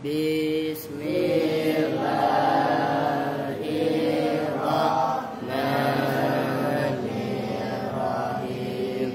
Bismillahirrahmanirrahim.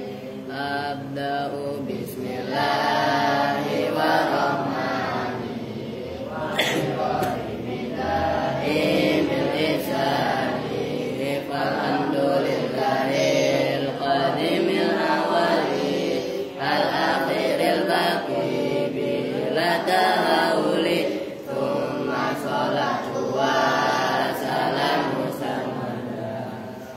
Abda'u bismillahirrahmanirrahim. Bil ihsani falhamdulillahil qadimil awali al akhiril baqi bila tahawuli thumma sholatu wa salamu samada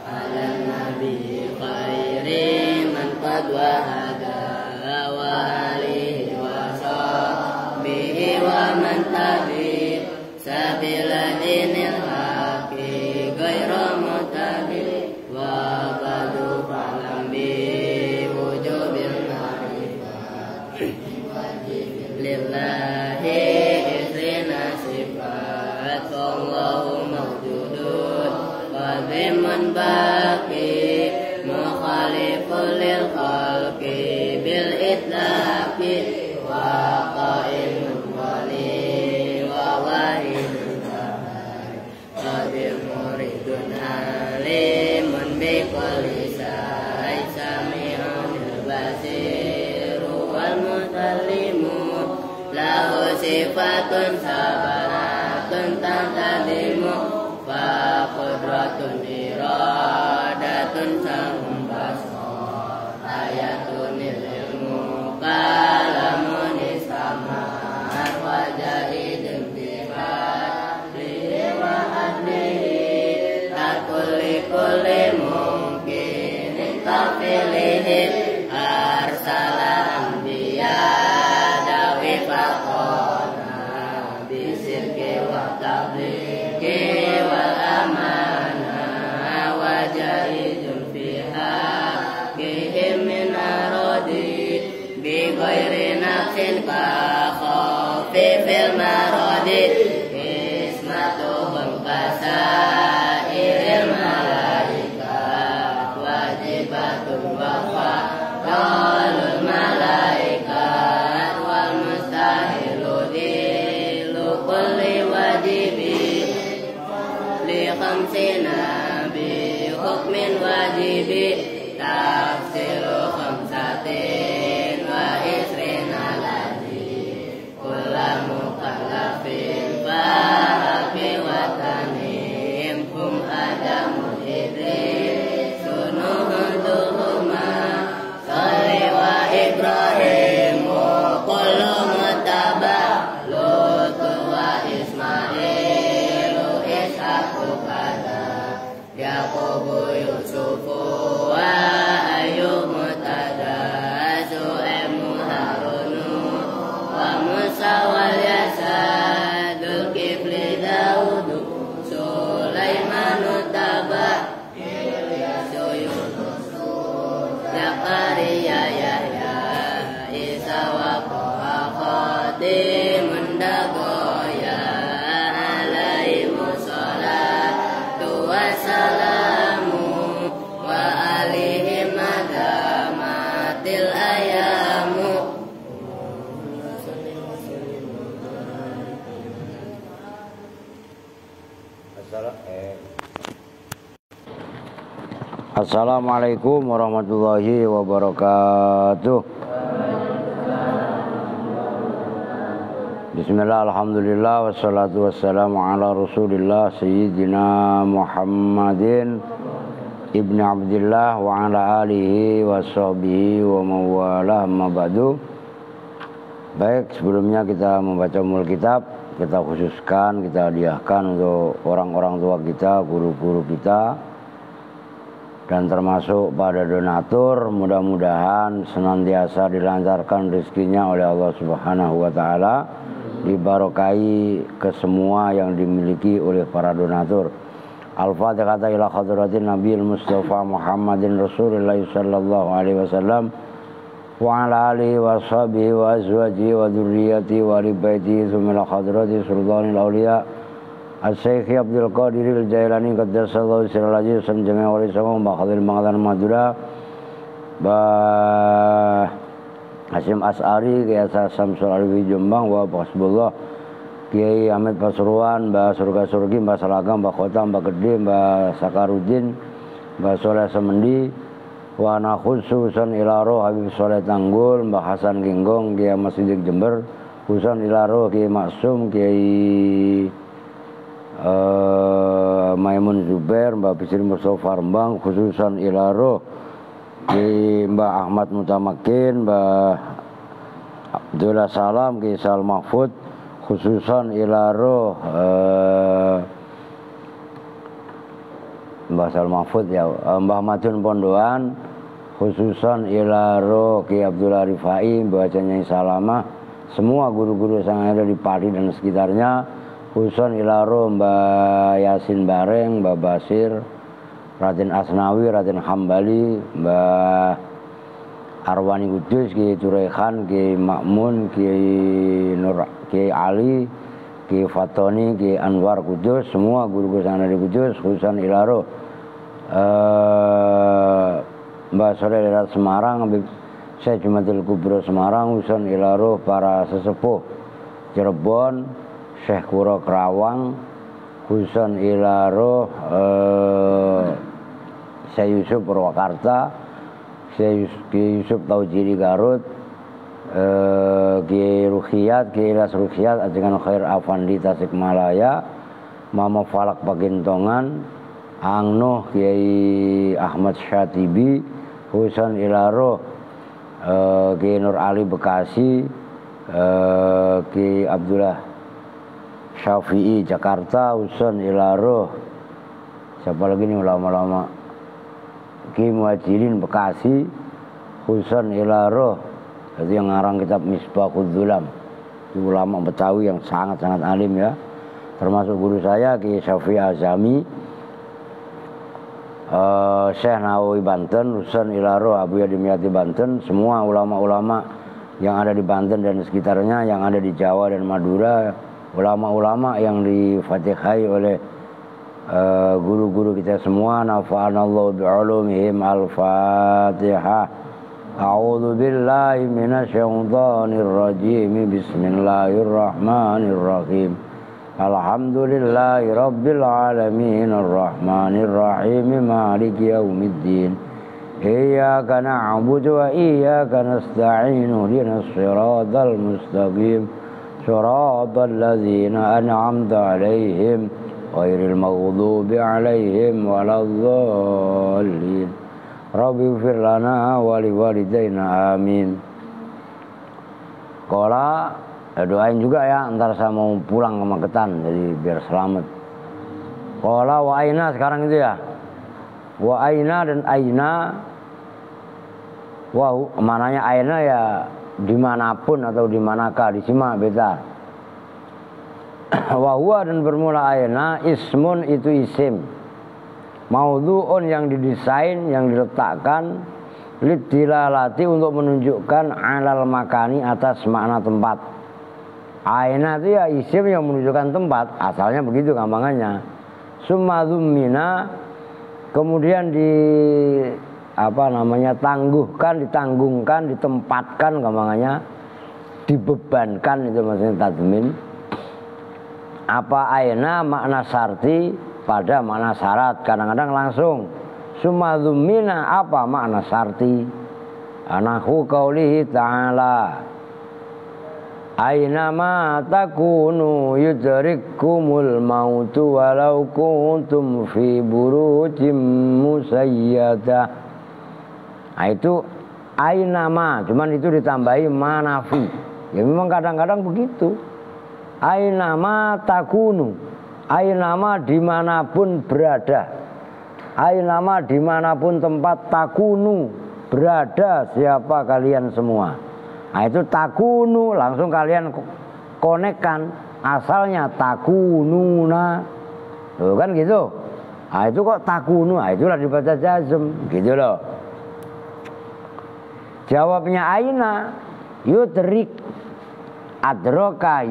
ala nabi khairi man qad wahada wa alihi wa sahbihi wa man tabi sabila dinil haqi ghairu mutabi wa badu falam bi wujubil ma'rifah lillahi isrina sifat wallahu mawjudun qadimun baqi mukhalifun lil khalqi bil itlaqi wa qaimun wali wa wahidun qadir muridun alimun bi kulli syai' sami'un basir wal mutallimun lahu sifatun sabaratun tantadimu fa qudratun iradatun sahum basar ayatun ilmu kalamun istamar wajahidun bihadlihi wa adlihi tarkulli kulli mungkin tafilihi arsala anbiya dawi faqona bisirki wa tabliki wal amana wajahidun biha kihim min arodi bi ghairi nafsin ka khafi fil marodi ismatuhum kasairil malaikat wajibatun wa fadalul malaikat wal mustahilu dilu kulli wajibi li khamsina bi hukmin wajibi tafsiru khamsatin wa isrina ladhi kulla mukallafin fahaqi wa tanim hum adamun idris sunuhun duhuma salli wa ibrahimu kullu mutaba lutu wa ismailu ishaqu kada yaqubu yusufu wa ayyub mutada su'emu harunu wa musa wal yasadul kifli daudu sulaimanu taba ilyasu yunusu zakaria yahya isa wa qaha khatimun dagoya alaihi salatu wassalamu wa alihi madamatil ayamu. Assalamualaikum warahmatullahi wabarakatuh. Bismillah, alhamdulillah, wassalatu wassalamu ala rasulillah sayyidina Muhammadin ibni Abdillah wa ala alihi wa sahbihi wa mawalah amma ba'du. Baik, sebelumnya kita membaca umul kitab, kita khususkan, kita hadiahkan untuk orang-orang tua kita, guru-guru kita, dan termasuk pada donatur. Mudah-mudahan senantiasa dilancarkan rezekinya oleh Allah Subhanahu wa Ta'ala, dibarokai ke semua yang dimiliki oleh para donatur. Al-Fatihah ila hadratin Nabiil Mustafa Muhammadin Rasulullah sallallahu alaihi wasallam wa ala alihi wa sahbihi wa azwajihi wa dzurriyyatihi wa ali baitihi tsumma ila hadrati sultanil auliya As-Syekh Abdul Qadir Al-Jailani qaddasallahu sirral aziz sanjana wali sangong bakhalil mangatan madura ba Hasyim As'ari Kiasa Samsul Arif Jombang wa Hasbullah Kiai Ahmed Pasuruan, Mbah Surga Surgi, Mbah Salagam, Mbah Kota, Mbah Gede, Mbah Sakarudin, Mbah Soleh Semendi, wa ana khususan ila roh Habib Soleh Tanggul, Mbah Hasan Ginggong, Kiai Mas Sidik Jember, khususan ila roh Kiai Maksum, Kiai Maimun Zubair, Mbah Bisri Mustafa Rembang, khususan ila roh Kiai Mbah Ahmad Mutamakin, Mbah Abdullah Salam, Kiai Sal Mahfud, khususan ila roh Mbah Sal Mahfud ya, Mbah Madun Pondoan, khususan ila roh Kiai Abdullah Rifai, Mbah Nyai Salamah, semua guru-guru yang ada di Pati dan sekitarnya, khususan ila roh Mbah Yasin Bareng, Mbah Basir, Raden Asnawi, Raden Hambali, Mbah Arwani Kudus, Kiai Turekan, Kiai Makmun, Kiai Nur, Kiai Ali, Kiai Fatoni, Kiai Anwar Kudus, semua guru-guru yang ada di Kudus, khususan Ilaro, Mbak Soleh Lerat Semarang, Syekh Jumatil Kubro Semarang, khususan Ilaro, para sesepuh Cirebon, Syekh Kuro Kerawang, khususan Ilaro, Syekh Yusuf Purwakarta, Kiai Yusuf Taujiri Garut, Kiai Rukhiyat, Kiai Ilas Rukhiyat, Ajengan Khair Afandi Tasikmalaya, Mama Falak Pagintongan, Angnoh Kiai Ahmad Syatibi, Husan Ilaro, Kiai Nur Ali Bekasi, Kiai Abdullah Syafi'i Jakarta, Husan Ilaro, siapa lagi nih ulama-ulama? Kiai Muhajirin Bekasi, khususan Ilaro, itu yang ngarang kitab Misbahul Zulam, itu ulama Betawi yang sangat-sangat alim ya, termasuk guru saya Kiai Syafi'i Azami, Syekh Nawawi Banten, khususan Ilaro, Abu Yadimiyati Banten, semua ulama-ulama yang ada di Banten dan sekitarnya, yang ada di Jawa dan Madura, ulama-ulama yang difatihai oleh guru-guru kita semua. Nafa'anallahu bi'ulumihim. Al-Fatihah. A'udzu billahi minasyaitonir rajim. Bismillahirrahmanirrahim. Alhamdulillahi rabbil alamin arrahmanir rahim maliki yaumiddin. Iyyaka na'budu wa iyyaka nasta'in. Ihdinas siratal mustaqim. Siratal ladzina an'amta 'alaihim ghairil maghdubi 'alaihim waladdallin. Rabbighfir lana wa liwalidayna amin. Qala, doain juga ya, ntar saya mau pulang ke Magetan jadi biar selamat. Qala wa aina, sekarang itu ya. Wa aina dan aina, wow, mananya aina ya dimanapun atau dimanakah, disimak beta. Wahwa dan bermula aina, ismun itu isim, maudhu'un yang didesain, yang diletakkan, lidilalati untuk menunjukkan alal makani atas makna tempat. Aina itu ya isim yang menunjukkan tempat, asalnya begitu gampangannya. Summa dhummina, kemudian tangguhkan, ditanggungkan, ditempatkan gampangannya, dibebankan, itu maksudnya tadmin. Apa aina makna syarti pada makna syarat, kadang-kadang langsung. Summa dhummina, apa makna syarti? Anahu qaulihi ta'ala, aina ma takunu yudrikkumul mautu walau kuntum fi burujim musayyadah. Nah itu aina ma, cuman itu ditambahi manafi. Ya memang kadang-kadang begitu. Aina ma takunu, aina ma dimanapun berada, aina ma dimanapun tempat, takunu berada siapa kalian semua. Nah itu takunu, langsung kalian konekkan, asalnya takununa, tuh kan gitu. Nah itu kok takunu, nah itulah dibaca jazm, gitu loh. Jawabnya aina, yudrik, adroka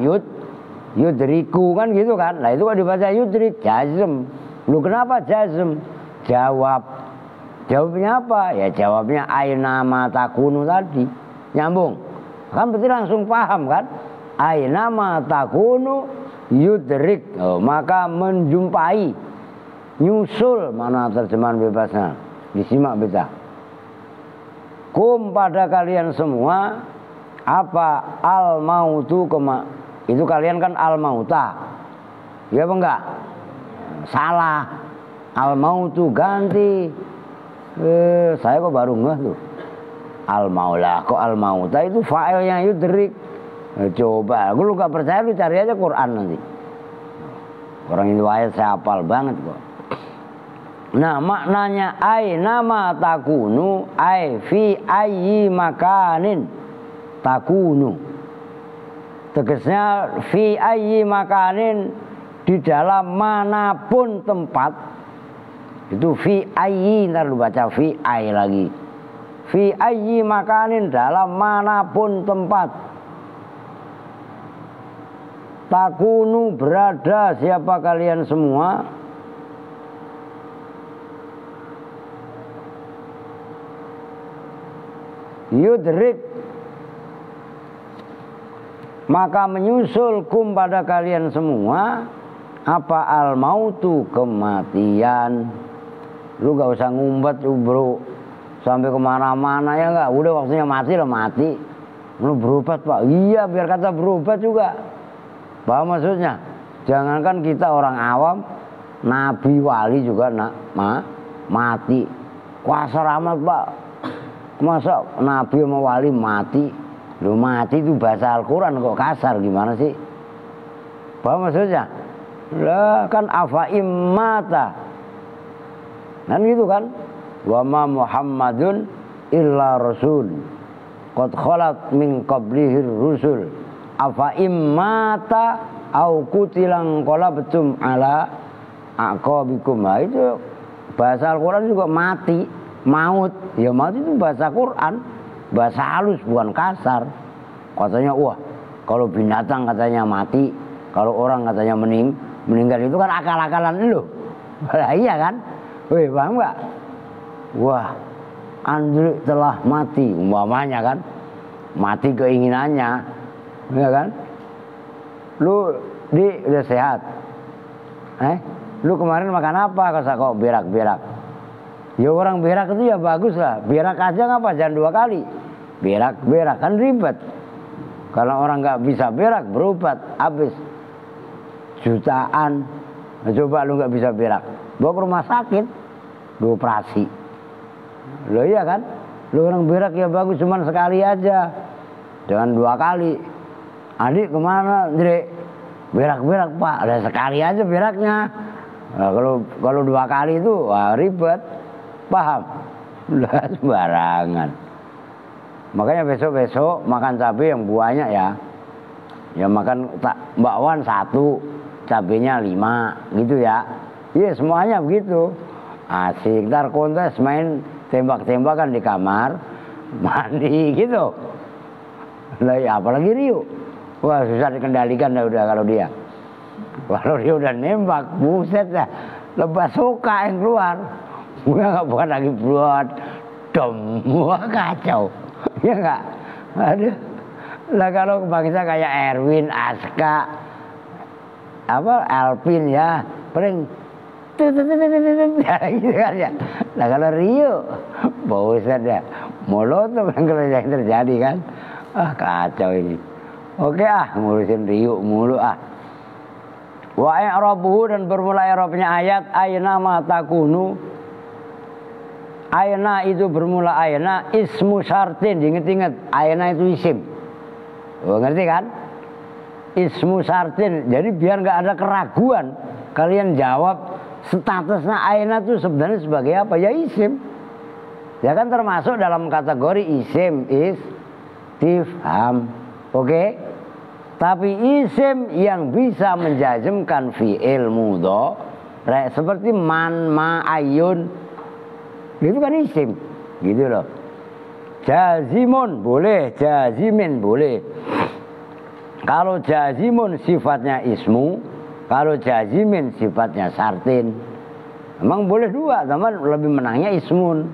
yudriku, kan gitu kan. Nah itu kok dibaca yudrik, jazm. Lu kenapa jazm? Jawabnya apa? Ya jawabnya aina ma takunu tadi. Nyambung. Kan berarti langsung paham kan? aina ma takunu yudrik, maka menjumpai, nyusul, mana terjemahan bebasnya, disimak beta. Kum pada kalian semua apa al mautu itu kalian kan al mauta, ya apa enggak? Salah, al mautu ganti. Saya kok baru ngeh tuh. Al maula kok al mauta itu fa'ilnya yudrik. Coba, lu gak percaya lu cari aja Quran nanti. Orang itu ayat saya hafal banget kok. Nah maknanya aina ma takunu ai fi ayyi makanin takunu. Tegasnya fi ayyi makanin, di dalam manapun tempat. Itu fi ayyi, ntar lu baca fi ay lagi. Fi ayyi makanin, dalam manapun tempat. Takunu berada siapa kalian semua. Yudrik, maka menyusul kum pada kalian semua apa al mautu, kematian. Lu gak usah ngumpet bro sampai kemana-mana ya nggak, udah waktunya mati lah mati. Lu berobat pak, iya biar kata berobat juga. Paham maksudnya? Jangankan kita orang awam, nabi wali juga mati. Kuasa amat pak. Masa nabi sama wali mati? Lu mati itu bahasa Al-Quran kok kasar gimana sih? Paham maksudnya? Lah kan afaim mata. Kan gitu kan? Wa ma Muhammadun illa rasul qad khalat min qablihi rusul afa immata au kutilang qalabtum ala aqabikum. Itu bahasa Al-Quran juga mati, maut. Ya maut itu bahasa Quran, bahasa halus bukan kasar. Katanya wah kalau binatang katanya mati, kalau orang katanya meninggal, itu kan akal-akalan lu. Iya kan? Wih paham gak? Wah, Andre telah mati, umpamanya kan, mati keinginannya, ya kan? Lu udah sehat, lu kemarin makan apa? Kok berak? Ya orang berak itu ya bagus lah, berak aja ngapa jangan 2 kali, berak kan ribet. Kalau orang nggak bisa berak berobat habis jutaan. Nah, coba lu nggak bisa berak, bawa ke rumah sakit, lu operasi. Loh iya kan? Lu orang berak ya bagus cuman sekali aja, jangan 2 kali. Adik kemana? Dre? Berak pak, ada sekali aja beraknya. Nah, kalau 2 kali itu wah, ribet, paham? Lah sembarangan. Makanya besok makan cabai yang banyak ya. Ya makan bakwan 1, cabenya 5 gitu ya. Iya semuanya begitu. Asik, ntar kontes main tembak-tembakan di kamar mandi gitu. Lah ya apalagi Rio. Wah susah dikendalikan dah udah kalau dia. Kalau dia udah nembak, buset dah. Lebas suka yang keluar. Bukan lagi buat dom. Wah kacau. Ya enggak? Aduh. Lah kalau bangsa kayak Erwin, Aska, Alvin ya, paling gitu kan ya. Nah kalau Rio, buset ya, molotov yang terjadi kan. Kacau ini. Oke ngurusin Rio mulu Wa i'rabuhu, dan bermula i'rabnya ayat aina ma takunu. Aina itu bermula aina ismu syartin, diinget-inget aina itu isim. Ngerti kan? Ismu syartin. Jadi biar nggak ada keraguan, kalian jawab statusnya aina itu sebenarnya sebagai apa? Ya isim. Ya kan termasuk dalam kategori isim istifham. Oke? Tapi isim yang bisa menjazmkan fi'il mudhari seperti man, ma, ayun, itu kan isim, gitu loh. Jazimun boleh, jazimin boleh. Kalau jazimun sifatnya ismu, kalau jazimin sifatnya syartin. Emang boleh 2, teman lebih menangnya ismun.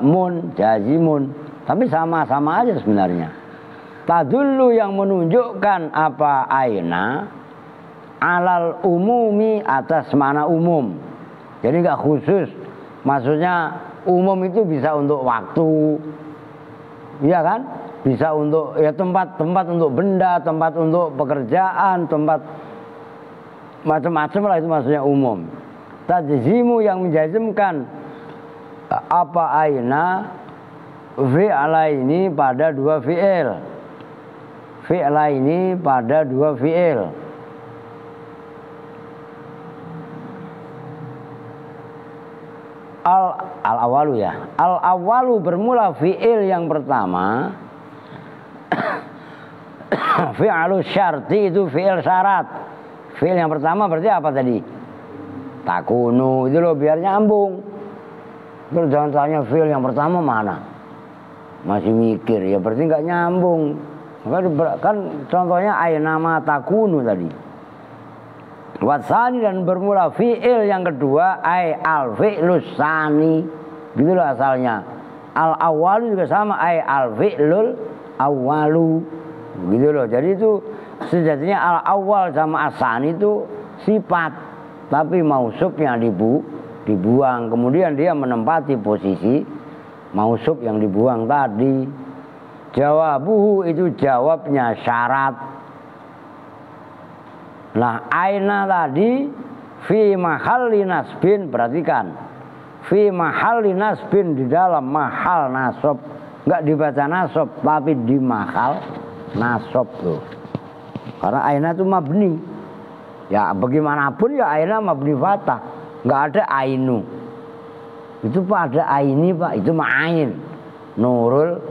Mun, jazimun. Tapi sama-sama aja sebenarnya. tadullu yang menunjukkan apa aina alal umumi atas mana umum. Jadi nggak khusus. Maksudnya umum itu bisa untuk waktu, iya kan? Bisa untuk ya tempat untuk benda, tempat untuk pekerjaan, tempat macam-macam lah, itu maksudnya umum. Tajzimu yang menjazmkan apa aina fi'laini pada dua fi'il. Fi'laini pada dua fi'il. Al-awalu ya. Al-awalu bermula fi'il yang pertama. Fi'lu syarti itu fi'il syarat. Fi'il yang pertama berarti apa tadi? Takunu, itu loh biar nyambung. Terus jangan tanya fi'il yang pertama mana? Masih mikir, ya berarti nggak nyambung. Kan contohnya ainama takunu tadi. Watsani dan bermula fi'il yang kedua ai al fi'lus sani. Gitu loh asalnya. Al awalu juga sama ai al fi'lul awalu. Gitu loh. Jadi itu sejatinya al awal sama asani itu sifat, tapi mausuf yang dibuang. Kemudian dia menempati posisi mausuf yang dibuang tadi. Jawabuhu itu jawabnya syarat. Nah, aina tadi fi mahalli nasbin, perhatikan. Fi mahalli nasbin, di dalam mahal nasab. Enggak dibaca nasab, tapi di mahal nasab tuh. Karena aina itu mabni. Ya bagaimanapun ya aina mabni fatah. Enggak ada ainu. Itu Pak ada aini Pak, itu ma'ain. Nurul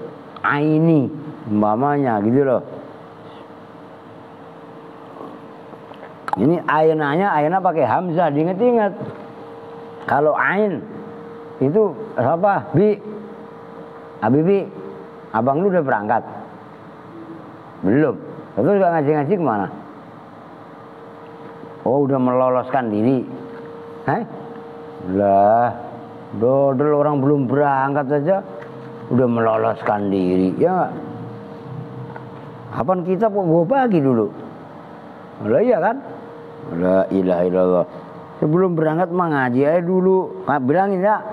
aini umpamanya gitu loh. Ini ainanya, aina pakai hamzah, diingat-ingat. Kalau ain itu apa? Habibi, abang lu udah berangkat? Belum. Terus gak ngaji-ngaji kemana? Oh udah meloloskan diri. Lah, dodol orang belum berangkat saja udah meloloskan diri, ya gak? Apaan kita kok gue bagi dulu? Lah iya kan? La ilaha illallah. Sebelum berangkat mah ngaji aja dulu. Bilangin ya.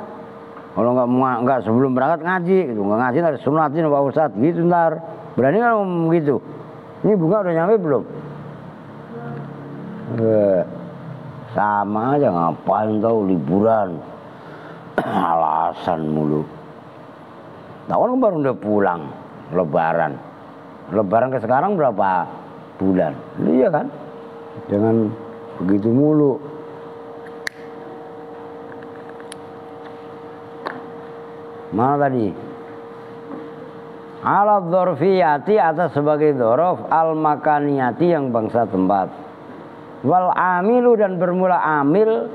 Kalau enggak sebelum berangkat ngaji gitu. Enggak ngaji harus sunatin Pak Ustadz gitu ntar. Berani kan ngomong gitu. Ini bunga udah nyampe belum? Sama aja, ngapain tahu liburan. Alasan mulu. Tahun kan baru udah pulang lebaran. Lebaran ke sekarang berapa bulan? Iya kan? Jangan begitu mulu. Mana tadi? Ala dzarfiyati, atas sebagai dzaraf, al makaniyati yang bangsa tempat. Wal amilu dan bermula amil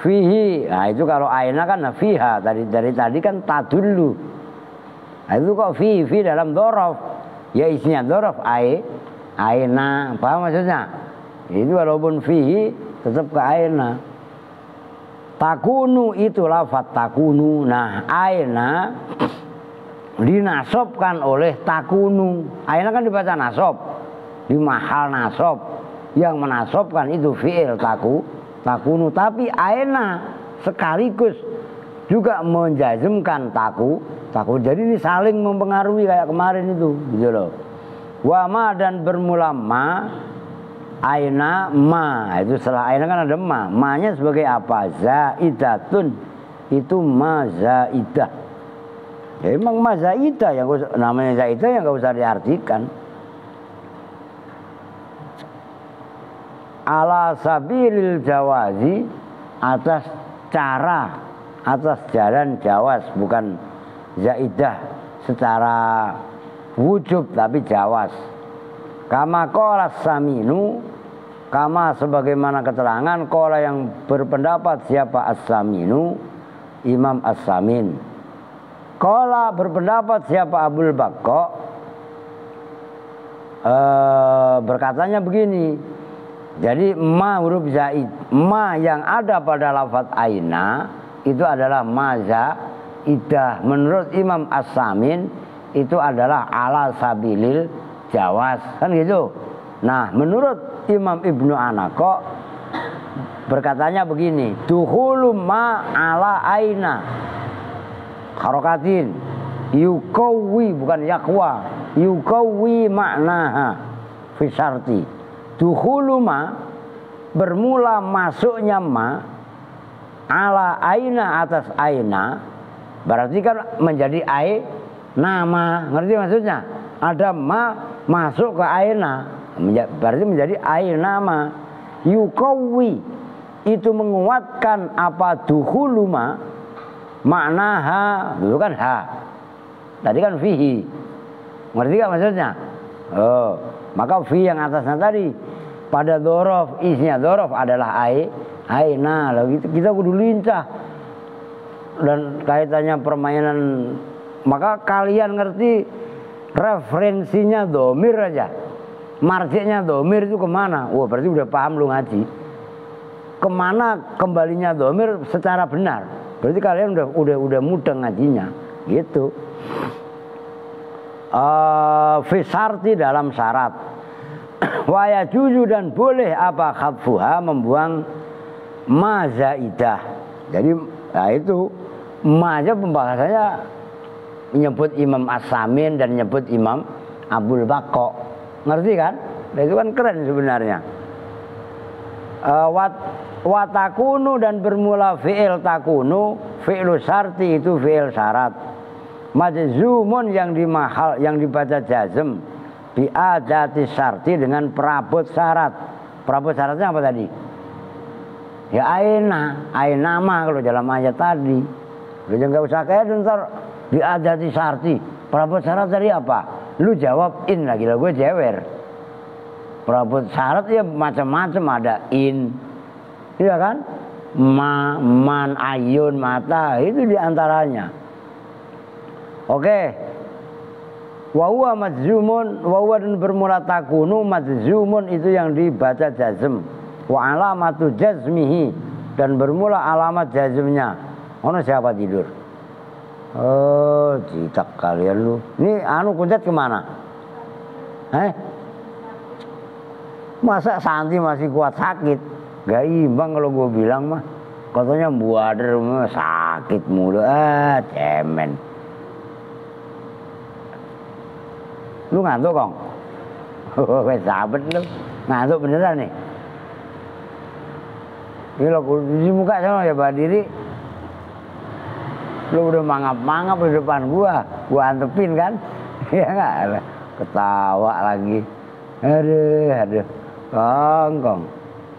fihi. Nah itu kalau aina kan fiha, dari tadi kan tadullu. Nah itu kok fi dalam dzaraf. Ya isinya dzaraf aina, paham maksudnya? Itu walaupun fihi tetap ke aina. Takunu itu lafaz takunu. Nah, aina dinasobkan oleh takunu. Aina kan dibaca nasob, di mahal nasob. Yang menasobkan itu fi'il takunu. Tapi aina sekaligus juga menjazmkan taku. Jadi ini saling mempengaruhi kayak kemarin itu, gitu loh. Wa ma dan bermula ma, aina ma. Itu setelah aina kan ada ma. Ma-nya sebagai apa? Zaidatun. Itu ma zaidah. Ya emang ma zaidah, yang namanya zaidah yang gak usah diartikan. Ala sabilil jawazi, atas jalan jawaz, bukan zaidah secara wujub tapi jawaz. Kama qala saminu, kama sebagaimana keterangan qala yang berpendapat siapa as-saminu, Imam as-samin. Qala berpendapat siapa Abul Baqqa, berkatanya begini. Jadi ma huruf zaid, ma yang ada pada lafaz aina itu adalah ma zaidah. Menurut Imam as-samin itu adalah ala sabilil jawaz, kan gitu. Nah, menurut Imam Ibnu Anaqo berkatanya begini, dukhulu ma ala aina harokatin yukawi, bukan yakwa, yukawi maknaha fisarti. Dukhulu ma, bermula masuknya ma ala aina, atas aina, berarti kan menjadi nama, ngerti maksudnya? Ada ma masuk ke aina, berarti menjadi nama. Yukawi itu menguatkan apa? Dukhulu ma maknaha, dulu kan ha, tadi kan fihi, ngerti gak maksudnya? Oh, maka fi yang atasnya tadi pada dzaraf, isinya dzaraf adalah aina. Lalu kita kudu lincah dan kaitannya permainan, maka kalian ngerti referensinya domir aja, marjiknya domir itu kemana? Wah, berarti udah paham lu ngaji. Kemana kembalinya domir secara benar? Berarti kalian udah mudah ngajinya, gitu. Fisarti dalam syarat. Waya juju, dan boleh apa? Khadfuha, membuang ma zaidah. Jadi nah itu ma aja pembahasannya menyebut Imam As-Samin dan menyebut Imam Abdul Baqo, ngerti kan? Nah, itu kan keren sebenarnya. Watakunu, dan bermula fi'il takunu, fi'lu syarti itu fi'il syarat. Majzumun yang dibaca jazm bi adati syarti, dengan perabot syarat. Perabot syaratnya apa tadi? Ya nama kalau dalam ayat tadi. Lu jangan nggak usah kayak ntar bi adati syarti. Perabot syarat tadi apa? Lu jawab in lagi lah, gue jewer. Perabot syarat ya macam-macam, ada in, iya kan? Man, ayun, mata, itu diantaranya. Oke. Wahuwa majzumun, wahuwa, dan bermula takunu, majzumun itu yang dibaca jazm. Wa alamatu jazmihi, dan bermula alamat jazmnya. Ono siapa tidur? Oh, citak kalian lu. Ini kuncat kemana? Masa Santi masih kuat sakit? Gak imbang kalau gue bilang mah. Katanya buader mah sakit mulu. Cemen. Lu ngantuk, Kong? Sabet lu. Ngantuk beneran nih? Ini lo di muka sana ya berdiri. Lu udah mangap-mangap di depan gua antepin kan? Ya enggak? Ketawa lagi. Aduh. Kong.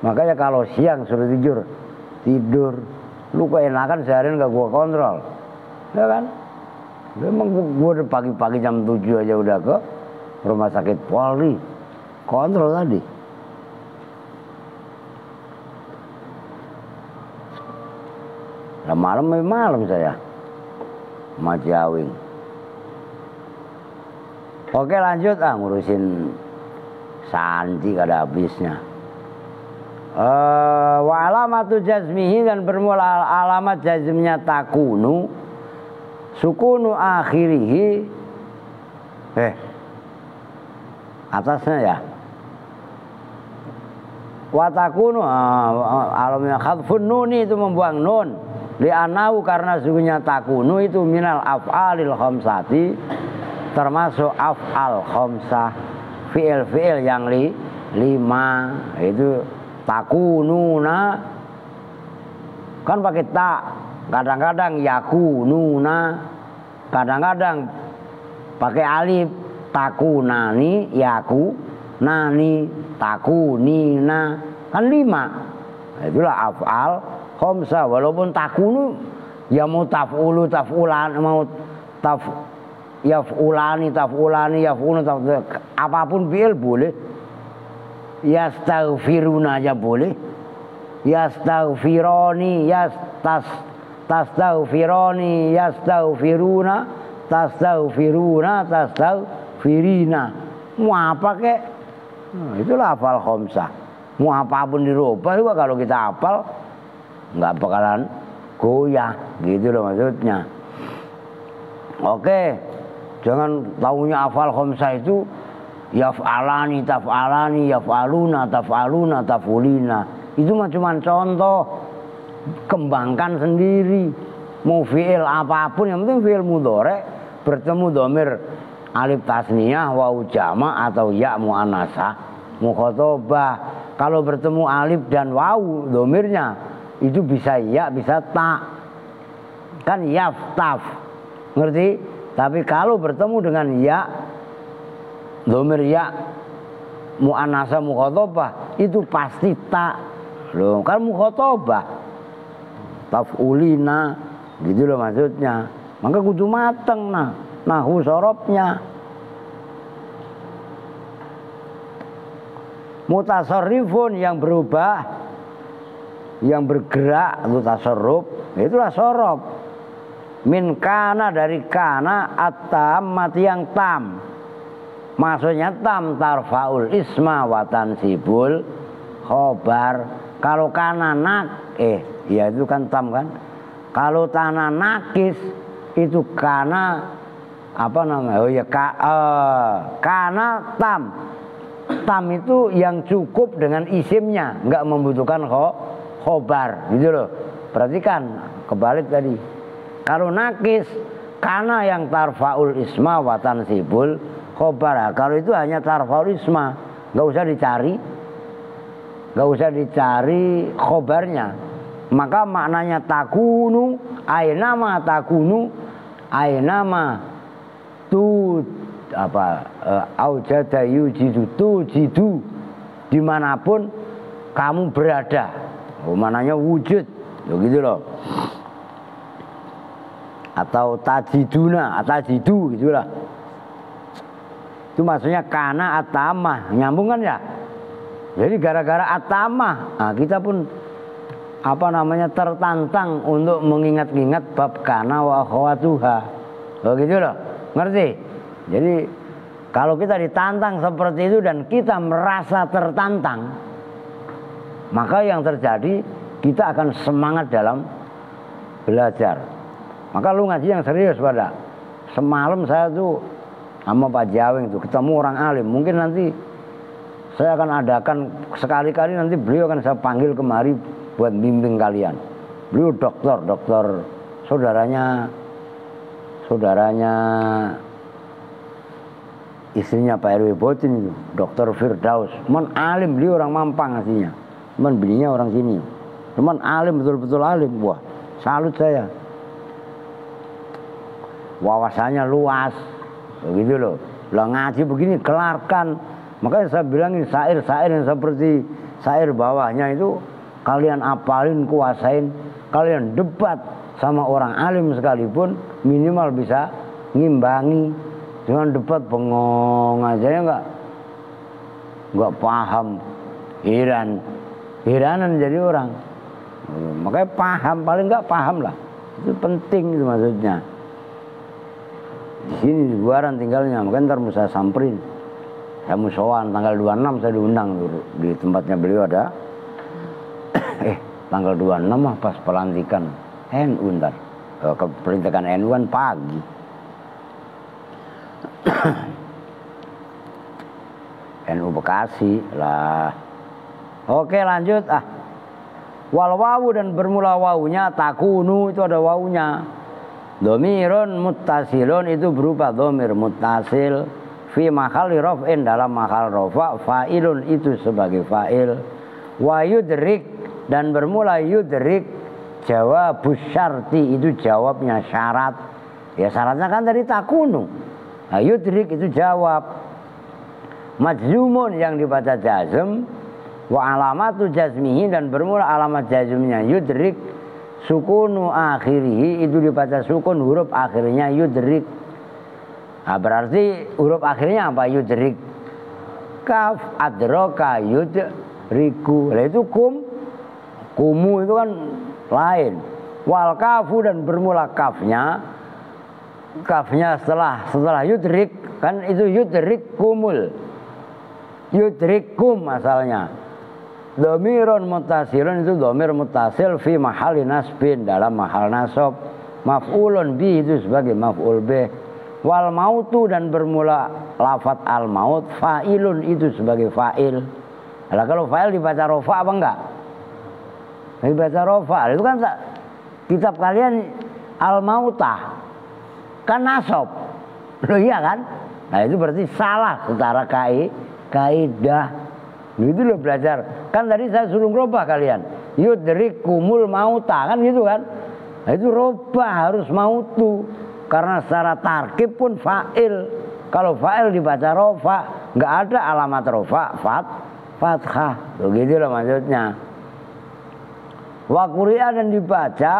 Makanya kalau siang suruh tidur. Lu kok enakan seharian gak gua kontrol. Ya kan? Memang gua udah pagi-pagi jam 7 aja udah ke rumah sakit Polri. Kontrol tadi. Nah, malam saya Maciawing. Oke, lanjut ngurusin Santi kada habisnya. Wa alamatu jazmihi, dan bermula alamat jazmnya takunu, sukunu akhirihi. Atasnya ya. Wa takunu alamnya khadfun nuni, itu membuang nun. Li'anahu, karena sungguhnya takunu itu minal af'alil khamsati, termasuk af'al khamsah, fi'il yang lima. Itu takununa kan pakai ta, kadang-kadang yakununa, kadang-kadang pakai alif, takunani, yakunani, takunina, kan lima. Itulah af'al khamsah. Walaupun takunu ya mau taf'ulu, taf'ulan, mau yaf'ulani, yaf'unu, apapun fi'il boleh. Yastaghfiruna aja boleh. Yastaghfironi, tastaghfironi, yastaghfiruna, tastaghfirina. Mau apa kek? Itulah hafal khamsah. Mau apapun dirubah juga kalau kita hafal nggak bakalan goyah, gitu loh maksudnya. Oke. Jangan taunya hafal khamsah itu yaf'alani, taf'alani, yaf'aluna, taf'aluna, taf'ulina. Itu mah cuma contoh. Kembangkan sendiri. Mau fi'il apapun, yang penting fi'il mudhari bertemu dhamir alif tasniyah, wawu jama' atau ya muannasah, mukhatabah. Kalau bertemu alif dan wawu dhamirnya itu bisa ya, bisa ta. Kan yaftaf. Ngerti? Tapi kalau bertemu dengan ya, dhamir ya muannasah mukhatabah itu pasti ta. Loh, kan mukhatabah. Taf'ulina gitu loh maksudnya. Maka kudu mateng nahwu sorobnya. Mutasarrifun yang berubah, yang bergerak itu tasarruf, itulah sorob. Min kana dari kana at-tam mati yang tam. Maksudnya tam tarfaul isma wa tansibul khobar. Kalau kana ya itu kan tam kan. Kalau tanah nakis itu kana apa namanya? Oh ya kana tam. Tam itu yang cukup dengan isimnya, nggak membutuhkan khobar gitu loh. Perhatikan kebalik tadi. Kalau nakis kana yang tarfaul isma wa tansibul khobar. Kalau itu hanya tarfaul isma, nggak usah dicari khobarnya. Maka maknanya takunu ainama tu aujada yujidu tujidu, dimanapun kamu berada. Maknanya wujud gitu loh. Atau tajidu gitulah. Itu maksudnya kana atamah, nyambung kan ya? Jadi gara-gara atamah, kita pun tertantang untuk mengingat-ingat bab kana wa akhawatuha. Begitu loh, ngerti? Jadi kalau kita ditantang seperti itu dan kita merasa tertantang, maka yang terjadi kita akan semangat dalam belajar. Maka lu ngaji yang serius pada. Semalam saya tuh sama Pak Jaweng tuh ketemu orang alim. Mungkin nanti saya akan adakan sekali-kali, nanti beliau akan saya panggil kemari buat bimbing kalian. Beliau dokter saudaranya istrinya Pak RW Botin itu, Dr. Firdaus. Cuman alim, beliau orang Mampang aslinya. Cuman bininya orang sini. Cuman alim, betul-betul alim. Wah, salut saya. Wawasannya luas, begitu loh. Lah ngaji begini kelarkan. Makanya saya bilangin syair-syair yang seperti syair bawahnya itu kalian apalin, kuasain, kalian debat sama orang alim sekalipun minimal bisa ngimbangi. Jangan debat bengong aja ya nggak paham, heranan jadi orang. Makanya paham, paling nggak paham lah, itu penting itu maksudnya. Di sini di Buaran tinggalnya, makanya ntar mau saya samperin. Saya mau sowan tanggal 26 saya diundang di tempatnya beliau ada. Tanggal 26 mah pas pelantikan NU ntar. Pelantikan NU kan pagi. NU Bekasi lah. Oke lanjut Wal wawu dan bermula wawunya takunu itu ada wawunya. Dhamirun muttasilun itu berupa dhamir muttasil fi mahalli raf'in dalam mahal rafa, fa'ilun itu sebagai fa'il. Wa yudrik dan bermula yudrik jawabus syarti itu jawabnya syarat. Ya syaratnya kan dari takunu. Yudrik itu jawab. Majzumun yang dibaca jazm, wa alamatu jazmihi dan bermula alamat jazmnya yudrik. Sukunu akhirihi itu dibaca sukun, huruf akhirnya yudrik. Berarti huruf akhirnya apa? Yudrik. Kaf adroka yudriku. Lah itu kumu itu kan lain. Wal kafu dan bermula kafnya setelah yudrik kan itu yudrik kumul. Yudrikum asalnya. Dhamirun muttasilun itu dhamir muttasil fi mahalli nasbin dalam mahal nasab. Maf'ulun bi itu sebagai maf'ul bih. Wal mautu dan bermula lafat al maut fa'ilun itu sebagai fa'il. Nah, kalau fa'il dibaca rofa apa enggak? Dibaca rofa. Itu kan kitab kalian al mautah kan nasab. Loh iya kan? Nah itu berarti salah secara kaidah. Itu lo belajar. Kan tadi saya suruh robah kalian. Yudrikumul mauta kan gitu kan? Nah itu robah harus mautu. Karena secara tarkib pun fa'il. Kalau fa'il dibaca rofa, nggak ada alamat rofa, fathah. Begitu loh maksudnya. Wa quri'a dan dibaca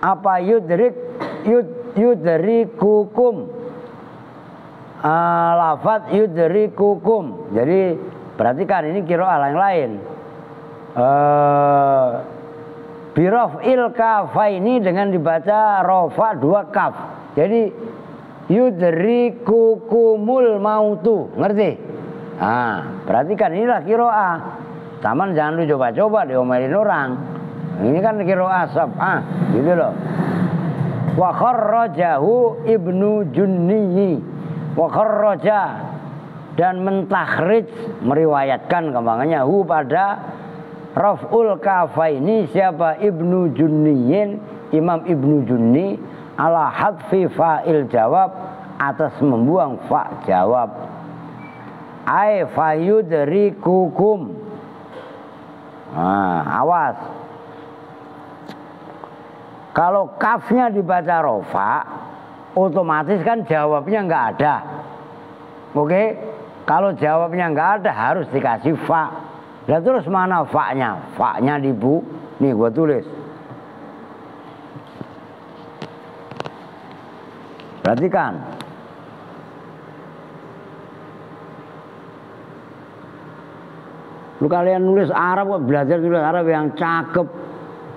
apa yudrikukum. Lafat yudrikukum. Jadi perhatikan ini qiraah yang lain. Biraf'il kafaini dengan dibaca rofa 2 kaf. Jadi yudrikukumul mautu. Ngerti? Nah, perhatikan inilah qiraah. Taman jangan lu coba-coba diomelin orang. Ini kan qiraah sab'ah, gitu loh. Wa kharrajahu Ibnu Junni. Wa kharraja dan mentakhrij meriwayatkan kembangannya hu pada raf'ul kafaini siapa Ibnu Junniyin, Imam Ibnu Junni ala hadfi fa'il jawab atas membuang fa jawab. Ai fayudrikukum. Nah, awas. Kalau kafnya dibaca rofa, otomatis kan jawabnya nggak ada. Oke? Kalau jawabnya nggak ada harus dikasih fa. Lah terus mana fa-nya? Fa-nya di bu. Nih gua tulis. Perhatikan. Lu kalian nulis Arab kok belajar tulis Arab yang cakep.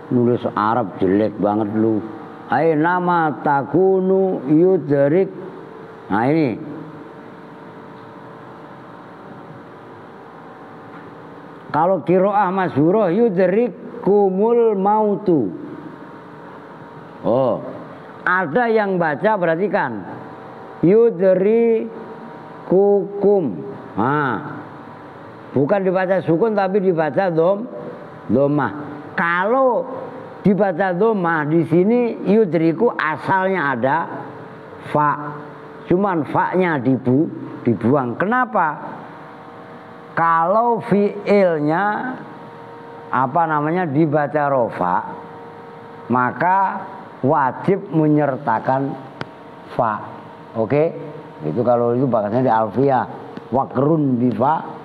Nulis Arab jelek banget lu. Ai nama takunu yudrik. Nah ini. Kalau qiraah masyhurah yudrikumul mautu. Oh. Ada yang baca perhatikan. Yudrikukum. Nah. Bukan dibaca sukun tapi dibaca dhammah. Kalau dibaca dhammah di sini yudriku asalnya ada fa. Cuman fa-nya dibuang. Kenapa? Kalau fiilnya dibaca rofa, maka wajib menyertakan fa. Oke? Itu kalau itu bakatnya di alfiyah. Wakrun bifa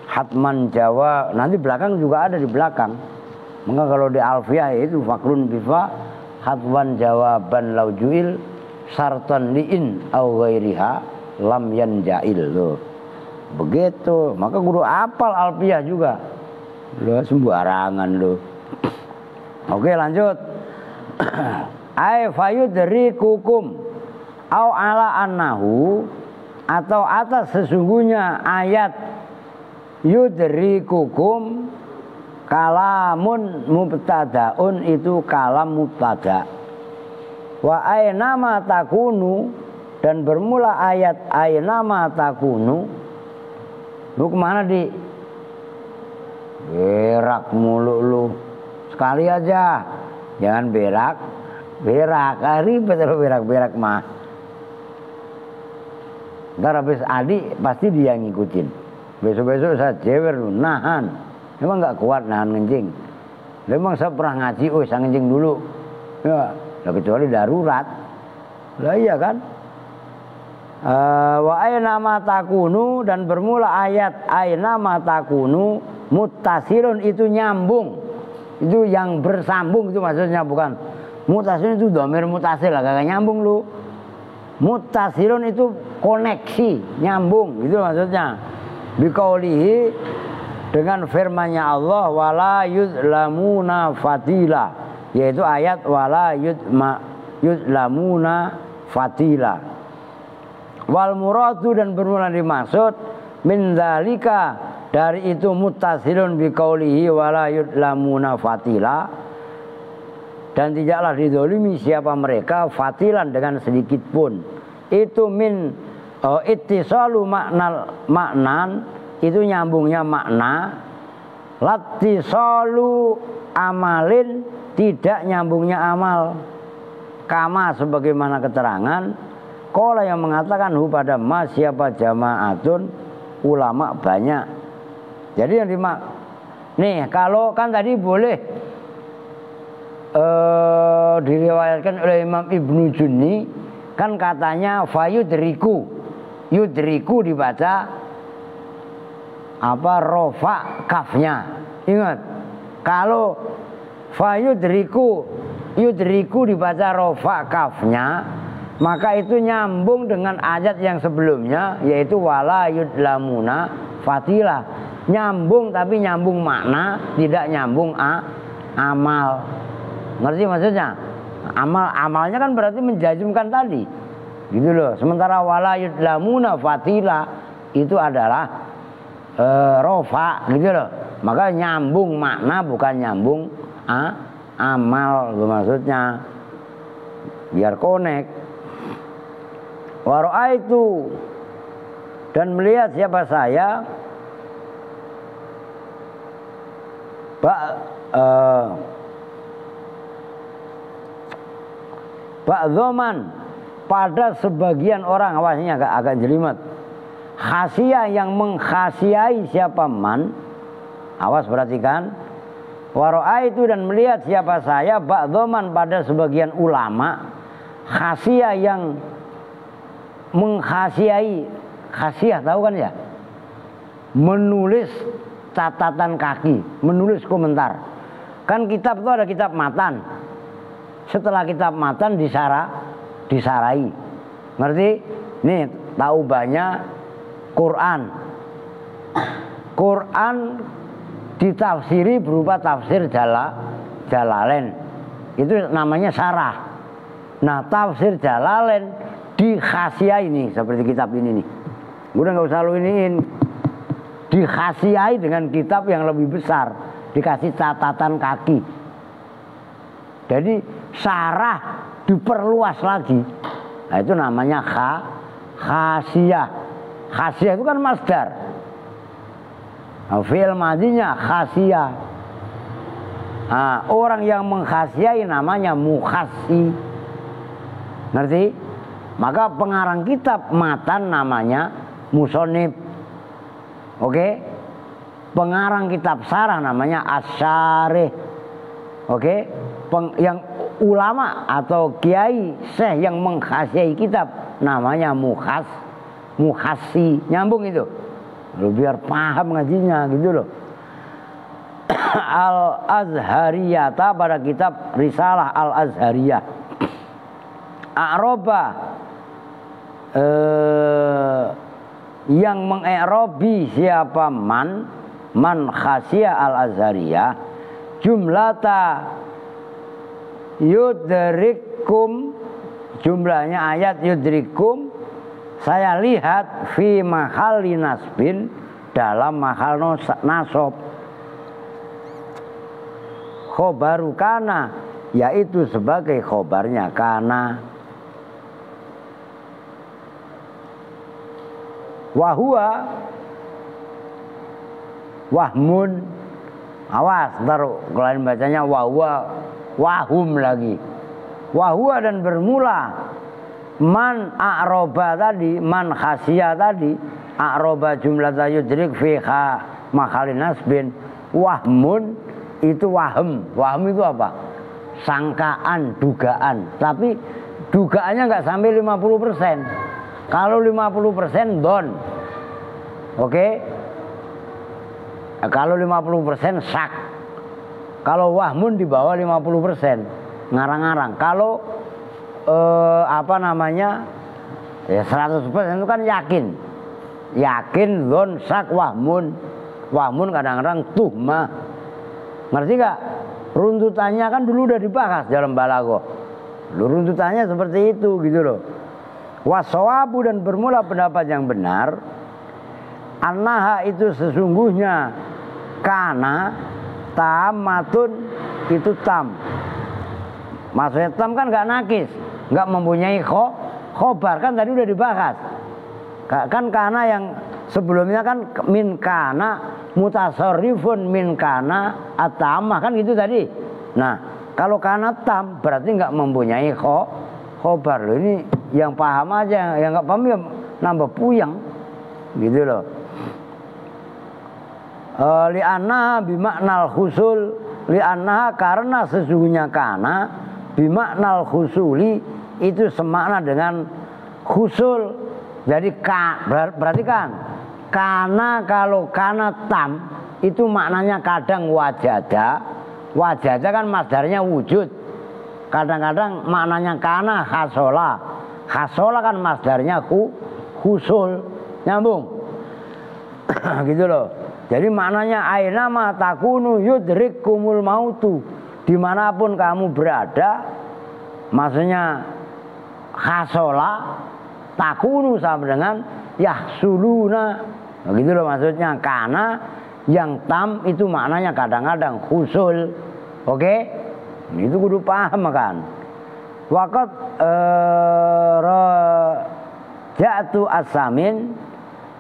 hatman jawa. Nanti belakang juga ada di belakang. Maka kalau di alfiyah itu fakrun bifa hatman jawaban laujuil sartan liin au ghairiha lam yanjail loh. Begitu, maka guru apal alfiyah juga. Lo sembarangan lo. Oke, lanjut. Ai fayudrikukum au ala annahu atau atas sesungguhnya ayat yudrikukum kalamun mubtadaun itu kalam mubtada. Wa aynama takunu dan bermula ayat aynama takunu. Lu kemana di? Berak mulu lu. Sekali aja. Jangan berak. Ribet lu berak mah. Ntar habis Adi pasti dia ngikutin. Besok-besok saya jewer lu. Nahan. Emang gak kuat nahan ngencing. Memang saya pernah ngaji. Saya ngencing dulu. Ya. Kecuali darurat. Lah iya kan? Wa aynama takunu dan bermula ayat aynama takunu muttasilun itu nyambung. Itu yang bersambung itu maksudnya bukan. Muttasilun itu dhamir muttasil lah kagak nyambung lu. Muttasilun itu koneksi, nyambung itu maksudnya. Biqaulihi dengan firman-Nya Allah wala yuzlamuna fatila, yaitu ayat wala yuzlamuna fatila. Wal muradu dan bermula dimaksud min dzalika dari itu muttasilun biqaulihi wala yudlamuna fatila dan tidaklah dizalimi siapa mereka fatilan dengan sedikit pun. Itu min ittisalu maknan itu nyambungnya makna, latisalu amalin tidak nyambungnya amal. Kama sebagaimana keterangan qala yang mengatakan hu pada ma siapa jama'atun ulama banyak. Jadi yang nih kalau kan tadi boleh diriwayatkan oleh Imam Ibnu Junni kan katanya fayudriku, yudriku dibaca apa rofa kafnya. Ingat kalau fayudriku, yudriku dibaca rofa kafnya, maka itu nyambung dengan ayat yang sebelumnya yaitu wala yudlamuna fatila. Nyambung tapi nyambung makna, tidak nyambung amal. Ngerti maksudnya? Amalnya kan berarti menjazmkan tadi. Gitu loh. Sementara wala yudlamuna fatila itu adalah rofa gitu loh. Maka nyambung makna bukan nyambung amal itu maksudnya. Biar connect. Waro'a itu dan melihat siapa saya ba'dzoman pada sebagian orang, awasnya agak jelimet. Khasiyah yang menghasiai siapa man, awas perhatikan. Waro'a itu dan melihat siapa saya ba'dzoman pada sebagian ulama, khasiyah yang menghasiai, khasiyah tahu kan ya, menulis catatan kaki, menulis komentar. Kan kitab itu ada kitab matan. Setelah kitab matan disarai. Ngerti? Nih tahu banyak Quran. Quran ditafsiri berupa tafsir Jalalain. Itu namanya sarah. Nah, tafsir Jalalain dikhasiai nih seperti kitab ini nih. Udah nggak usah lu iniin. Dikhasiai dengan kitab yang lebih besar, dikasih catatan kaki. Jadi sarah diperluas lagi. Nah, itu namanya khasiyah. Khasiyah itu kan masdar. Nah, fi'il madinya khasiyah. Nah, orang yang menghasiai namanya mukhasi. Ngerti? Maka pengarang kitab matan namanya musonib. Oke? Pengarang kitab sarah namanya asyarih. Oke? Yang ulama atau kiai syekh yang menghasiai kitab namanya mukhasi. Nyambung itu. Lu biar paham ngajinya gitu loh. Al-Azhariyata pada kitab Risalah Al-Azhariyah. A'roba yang mengerobi siapa man khasiyah al-azhariyah jumlata yudrikum, jumlahnya ayat yudrikum saya lihat fi mahali nasbin dalam mahal nasob khobaru kana yaitu sebagai khobarnya kana. Wahua wahmun, awas ntar kalian bacanya wahua wahum lagi. Wahua dan bermula man a'roba tadi, man khasiyah tadi, a'roba jumlah yudrik fiha makhalin nasbin. Wahmun itu wahem. Wahem itu apa? Sangkaan, dugaan. Tapi dugaannya nggak sampai 50%. Kalau 50% don, oke? Kalau 50% sak. Kalau wahmun di bawah 50%, ngarang-ngarang. Kalau ya 100% itu kan yakin don sak wahmun. Wahmun kadang-kadang tuhmah. Ngerti gak? Runtutannya kan dulu udah dibahas dalam balaghah. Runtutannya seperti itu gitu loh. Wasawabu dan bermula pendapat yang benar annaha itu sesungguhnya kana tamatun itu tam Maksudnya tam kan nggak nakis, nggak mempunyai khobar, kan tadi udah dibahas. Kan kana yang sebelumnya kan min kana mutasarrifun min kana atamah kan gitu tadi. Nah, kalau kana tam berarti nggak mempunyai khobar. Loh, ini yang paham aja, yang nggak paham ya nambah puyeng gitu loh. Li'anna bimaknal khusul, li'anna karena sesungguhnya kana bimaknal khusuli itu semakna dengan khusul. Jadi berarti kan kana, kalau kana tam itu maknanya kadang wajada. Wajada kan masdarnya wujud. Kadang-kadang maknanya kana hasola. Hasola kan masdarnya khusul. Nyambung. Gitu loh. Jadi maknanya ainama takunu yudrikkumul mautu. Dimanapun kamu berada, maksudnya hasola takunu sama dengan yahsuluna. Nah, gitu loh maksudnya. Karena yang tam itu maknanya kadang-kadang khusul. Oke? Itu kudu paham kan. Waqat raja'tu as-samin,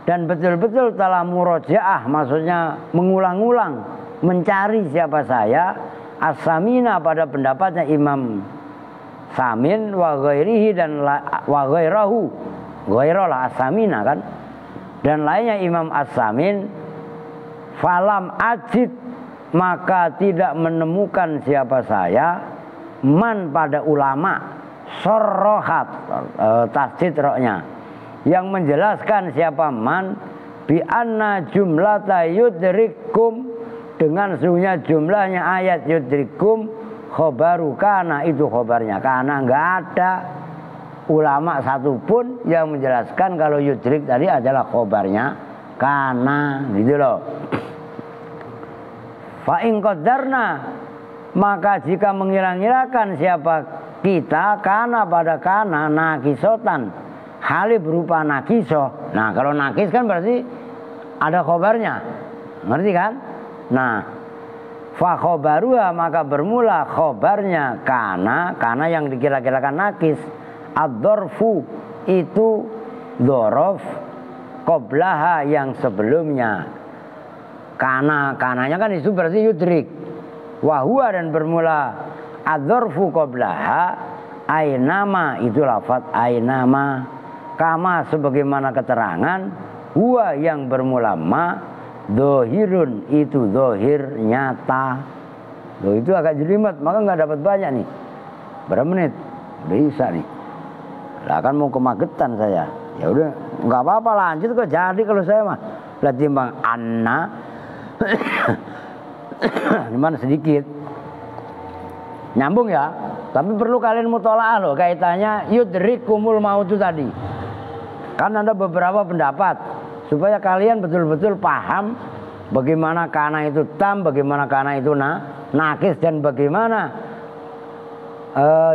dan betul-betul telah murojaah, maksudnya mengulang-ulang mencari siapa saya, as-samina pada pendapatnya Imam Samin, wa ghairihi dan wa ghairahu, ghairalah as-samina kan, dan lainnya Imam as-samin. Falam ajid, maka tidak menemukan siapa saya, man pada ulama sorrohat, tasdid roknya, yang menjelaskan siapa man, bi anna jumlata yudrikum, dengan sesungguhnya jumlahnya ayat yudrikum khobaru kana, itu khobarnya kana. Nggak ada ulama satupun yang menjelaskan kalau yudrik tadi adalah khobarnya kana, gitu loh. Fa in qaddarna, maka jika mengira-ngirakan siapa kita kana pada kana nakisotan, hali berupa nakisoh. Nah, kalau nakis kan berarti ada khobarnya, ngerti kan? Nah, fa khobaruha, maka bermula khobarnya kana yang dikira-kirakan nakis. Ad-dorfu, itu dorof, qoblaha yang sebelumnya. Kananya kan itu berarti yudrik. Wahua, dan bermula ad-dorfu qoblaha ainama, itu lafaz ainama. Kama sebagaimana keterangan, huwa yang bermula ma, dohirun itu dohir nyata. Loh, itu agak jelimet, maka nggak dapat banyak nih. Berapa menit? Bisa nih. Lah kan mau ke Magetan saya. Ya udah, nggak apa-apa, lanjut kok jadi kalau saya mah. Lah timbang anna gimana sedikit. Nyambung ya. Tapi perlu kalian mutolaah loh kaitannya yudrikumul mautu tadi. Kan ada beberapa pendapat supaya kalian betul-betul paham bagaimana kana itu tam, bagaimana kana itu nakis, dan bagaimana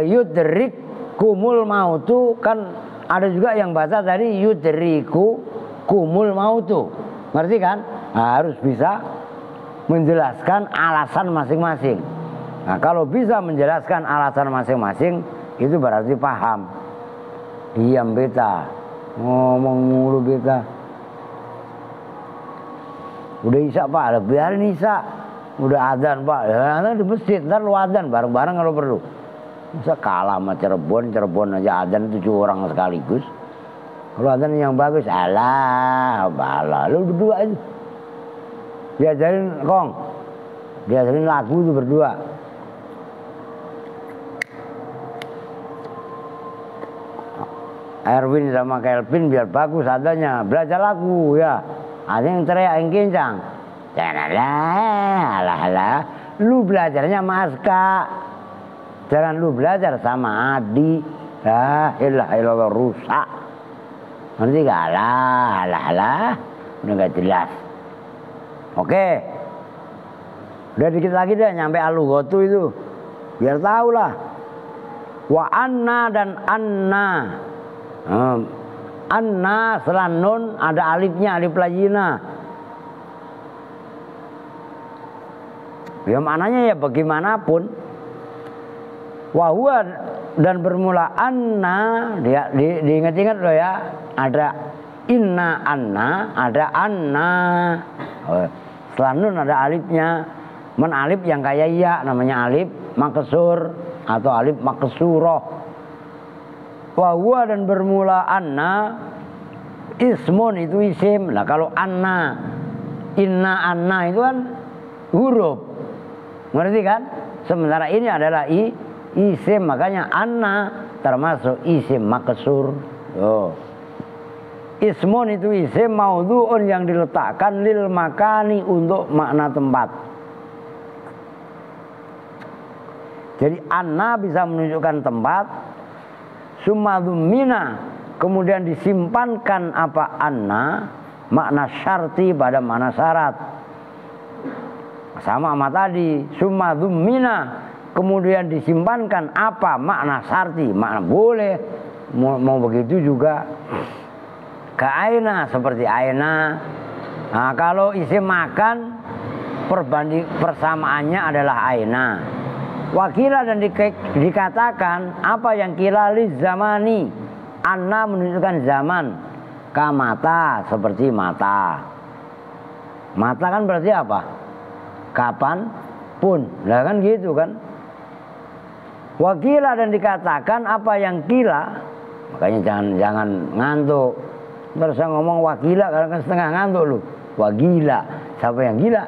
yudrikumul mautu. Kan ada juga yang baca tadi yudriku kumul mautu. Ngerti kan? Nah, harus bisa menjelaskan alasan masing-masing. Nah, kalau bisa menjelaskan alasan masing-masing, itu berarti paham. Diam beta, ngomong mulu beta. Udah isya pak, biarin isya. Udah adzan pak, ya, di masjid, ntar lu adzan bareng-bareng kalau perlu. Masa kalah sama Cirebon aja adzan 7 orang sekaligus. Kalau adzan yang bagus, alah, bala, lu berdua aja. Diajarin kong, diajarin lagu itu berdua. Erwin sama Kelvin biar bagus adanya, belajar lagu ya. Ada yang teriak yang kencang. Alah, lu belajarnya Maska. Jangan lu belajar sama Adi. La ilaha illallah, rusak. Nanti gak alah, udah gak jelas. Oke, udah dikit lagi deh nyampe alugotu itu, biar tahu lah. Wa anna dan anna, anna setelah nun ada alifnya, alif layina. Ya maknanya ya bagaimanapun. Wahwa dan bermula anna, diingat-ingat loh ya, ada inna anna, ada anna. Setelah nun ada alifnya. Alif yang kayak iya namanya alif maksur atau alif maksuroh. Wahwa dan bermula anna, ismun itu isim. Nah kalau anna, inna anna itu kan huruf, ngerti kan? Sementara ini adalah isim, makanya anna termasuk isim maksur. Ismun itu isim maudhu'un yang diletakkan lil makani untuk makna tempat. Jadi anna bisa menunjukkan tempat. Summa dhummina, kemudian disimpankan apa anna, makna syarti pada makna syarat. Sama tadi, summa dhummina, kemudian disimpankan apa makna syarti, makna boleh. Mau begitu juga. Ka'aina seperti aina. Nah, kalau isim makan persamaannya adalah aina. Wakila dan dikatakan apa yang kila li zamani. Anna menunjukkan zaman. Kamata seperti mata. Mata kan berarti apa? Kapan pun. Lah kan gitu kan. Wakila dan dikatakan apa yang kila. Makanya jangan ngantuk. Terus saya ngomong wakila karena kan setengah ngantuk lu. Wah gila, siapa yang gila?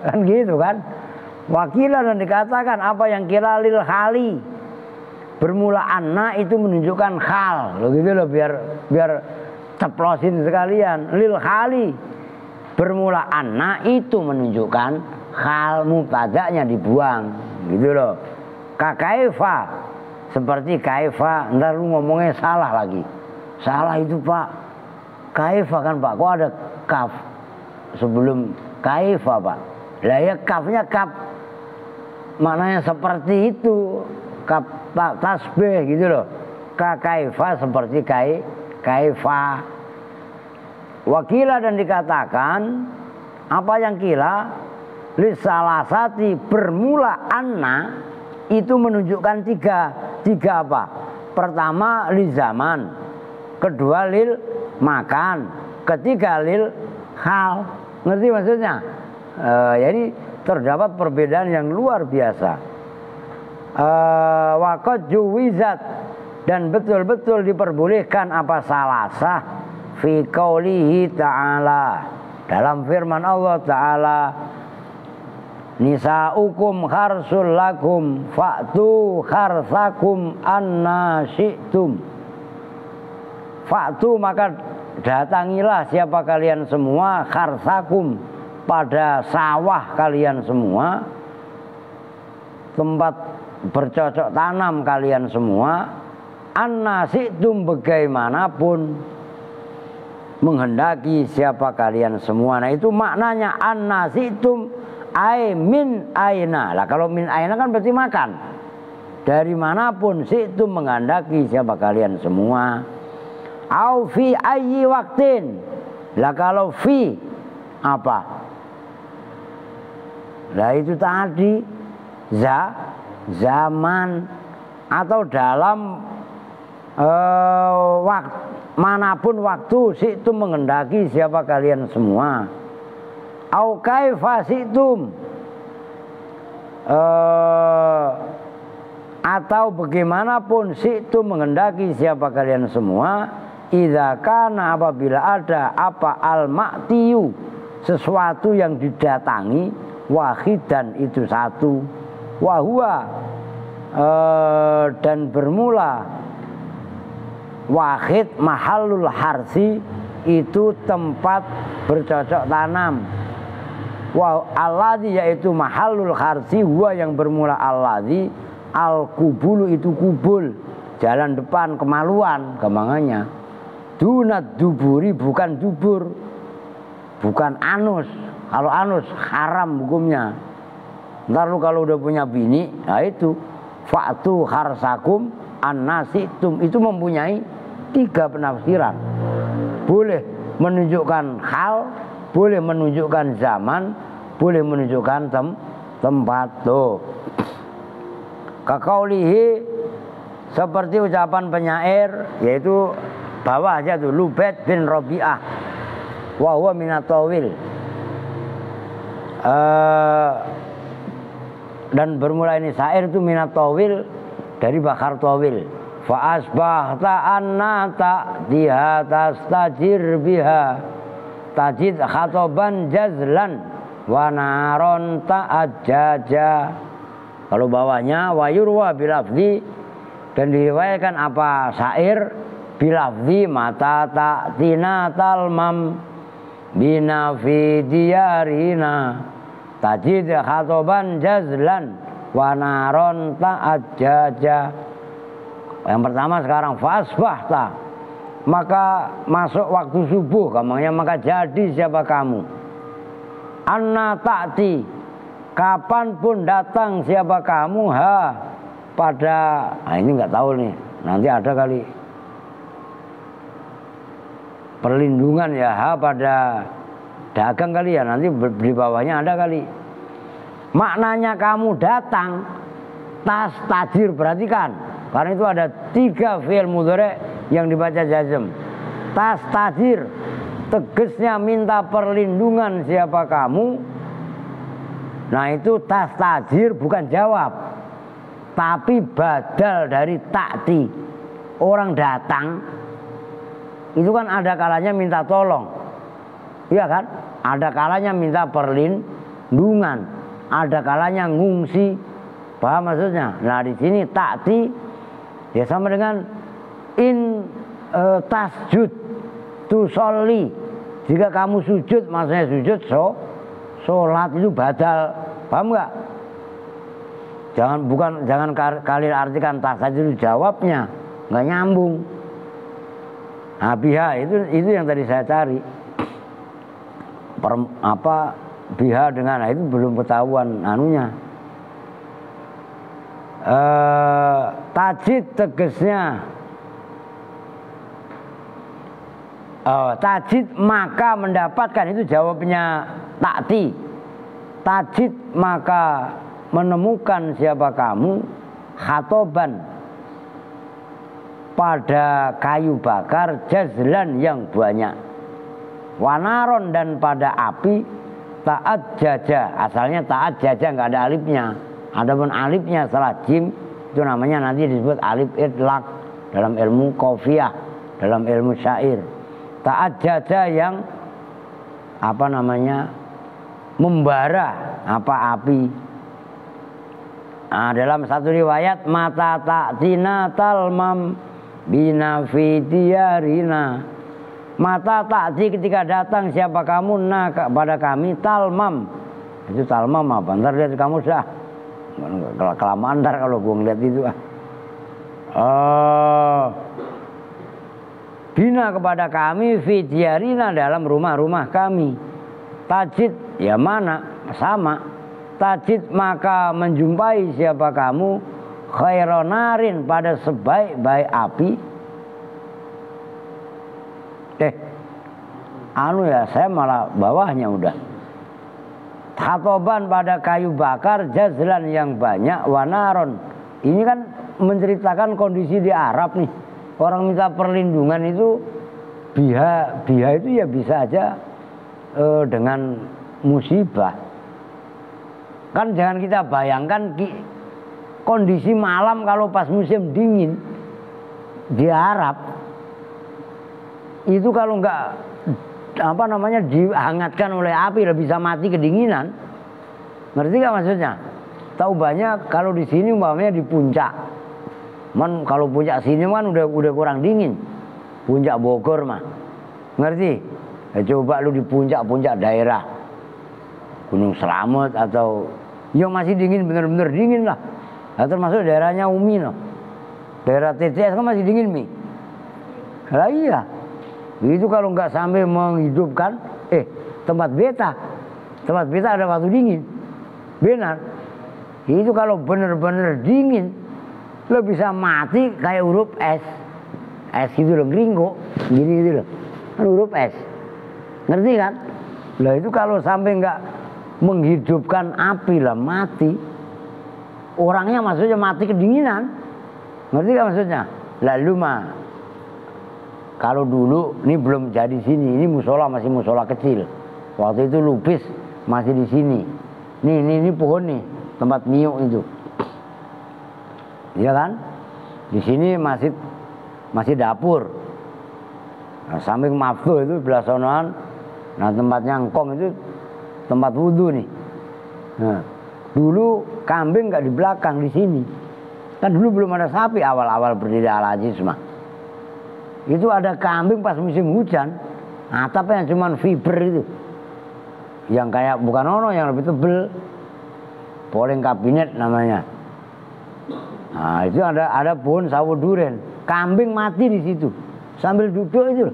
Kan gitu kan. Wakila dan dikatakan apa yang kira lil hali. Bermula anna itu menunjukkan hal. Loh gitu loh biar ceplosin sekalian. Lil hali. Bermula anna itu menunjukkan hal, mubtada'nya dibuang. Gitu loh. Kakaifa seperti kaifa, ntar lu ngomongnya salah lagi. Salah itu Pak. Kaifa kan Pak. Kok ada kaf sebelum kaifa Pak? Lah ya kafnya kaf. Maknanya seperti itu. Kaf tasbih gitu loh. Kaifa seperti kaifa. Wakila dan dikatakan apa yang kila lisalasati bermula anna itu menunjukkan tiga apa? Pertama li zaman. Kedua lil makan, ketiga lil hal. Ngerti maksudnya? Jadi terdapat perbedaan yang luar biasa. Waqad juwizat dan betul-betul diperbolehkan apa salasah fi qaulihi ta'ala, dalam firman Allah Ta'ala, nisa'ukum kharsul lakum fa'tu kharsakum anna syi'tum. Faktu maka datangilah siapa kalian semua kharsakum pada sawah kalian semua, tempat bercocok tanam kalian semua, annasitum bagaimanapun menghendaki siapa kalian semua. Nah itu maknanya annasitum ai min aina. Lah kalau min aina kan berarti makan. Dari manapun situm menghendaki siapa kalian semua. Au fi ayyi waktin. Lah kalau fi apa? Lah itu tadi zaman atau dalam manapun waktu situm menghendaki siapa kalian semua. Au kaifa situm, atau bagaimanapun situm menghendaki siapa kalian semua. Idza kana apabila ada apa al-ma'tiyu sesuatu yang didatangi wahidan itu satu, wahua dan bermula wahid mahallul harsi itu tempat bercocok tanam, wa alladzi yaitu mahallul harsi huwa yang bermula alladzi al kubulu itu kubul jalan depan kemaluan gampangannya. Dunat duburi bukan dubur, bukan anus. Kalau anus haram hukumnya. Ntar lu kalau udah punya bini, nah itu fa'tu harsakum annasitum itu mempunyai 3 penafsiran. Boleh menunjukkan hal, boleh menunjukkan zaman, boleh menunjukkan tempat. Tuh. Kakaulihi seperti ucapan penyair, yaitu bawah aja tuh, Lubaid bin Rabi'ah wa huwa minatawil. Dan bermula ini syair itu minatawil dari bakar tawil. Fa asbahta annata diha tastajir biha tajid khatoban jazlan wa naron ta'ajjaja. Kalau bawahnya wayurwa bilafzi, dan diriwayatkan apa syair bilafzi mata ta'tina talmam bina fi diyarina tajid khatoban jazlan wa naron ta'ajjaja. Yang pertama sekarang fasbahta, maka masuk waktu subuh, kamarnya maka jadi siapa kamu. Anna ta'ti, kapanpun datang siapa kamu, ha pada, nah ini nggak tahu nih, nanti ada kali perlindungan ya, ha pada dagang kali ya, nanti di bawahnya ada kali. Maknanya kamu datang, tas tajir, perhatikan. Karena itu ada 3 fi'il mudhari' yang dibaca jazm. Tastajir, tegasnya minta perlindungan siapa kamu. Nah itu tastajir bukan jawab, tapi badal dari ta'ti. Orang datang itu kan ada kalanya minta tolong, iya kan? Ada kalanya minta perlindungan, ada kalanya ngungsi. Paham maksudnya? Nah di sini ta'ti ya sama dengan in tasjud tu sholli. Jika kamu sujud, maksudnya sujud sholat itu badal. Paham nggak? Jangan kalian artikan tasjud itu jawabnya, nggak nyambung. Nah biha itu yang tadi saya cari. Biha dengan, nah itu belum ketahuan anunya. Tajid tegesnya tajid maka mendapatkan, itu jawabnya ta'ti. Tajid maka menemukan siapa kamu, khatoban pada kayu bakar, jazlan yang banyak, wanaron dan pada api, ta'at jaja, asalnya ta'at jaja nggak ada alifnya. Adapun alifnya setelah jim itu namanya nanti disebut alif idlaq dalam ilmu qafiyah, dalam ilmu syair. Ta'at jaja yang membara api. Nah, dalam satu riwayat mata ta'tina talmam bina fi diyarina. Mata ta'ti, ketika datang siapa kamu, nah kepada kami, talmam. Itu talmam apa? Ntar lihat kamu dah. Kelamaan ntar kalau gue ngeliat itu bina kepada kami fi diyarina, dalam rumah-rumah kami. Tajid ya mana sama, tajid maka menjumpai siapa kamu, khaironarin pada sebaik-baik api. Saya malah bawahnya udah. Khatoban pada kayu bakar, jazlan yang banyak, wanaron. Ini kan menceritakan kondisi di Arab nih. Orang minta perlindungan itu biha itu ya bisa aja dengan musibah. Kan jangan kita bayangkan kondisi malam kalau pas musim dingin di Arab itu, kalau nggak dihangatkan oleh api udah bisa mati kedinginan. Ngerti gak maksudnya? Tahu banyak kalau di sini umpamanya di puncak. Kalau puncak sini kan udah kurang dingin. Puncak Bogor mah. Ngerti? Coba lu di puncak daerah Gunung Slamet atau yang masih dingin, bener-bener dingin lah. Nah, termasuk daerahnya Umi no. Daerah TTS kan masih dingin Mi. Lah iya. Itu kalau nggak sampai menghidupkan tempat beta ada waktu dingin, benar. Itu kalau benar-benar dingin, lo bisa mati kayak huruf S gitu loh, ngeringo, gini gitu loh, kan huruf S, ngerti kan? Lah itu kalau sampai nggak menghidupkan api lah mati. orangnya maksudnya mati kedinginan. Ngerti gak maksudnya? Lalu mah kalau dulu ini belum jadi sini, ini musola masih musola kecil. Waktu itu Lupis masih di sini. Ini pohon nih, tempat miuk itu. Iya kan? Di sini masih dapur. Nah, samping Maftu itu belah sonoan. Nah, tempatnya Ngkong itu tempat wudhu nih. Nah, dulu kambing nggak di belakang, di sini. Kan dulu belum ada sapi awal-awal berdiri Al-Aziz mah. Itu ada kambing pas musim hujan. Atapnya cuma fiber itu. Yang kayak bukan ono, yang lebih tebel. Poleng kabinet namanya. Nah, itu ada pohon sawo duren. Kambing mati di situ. Sambil duduk itu.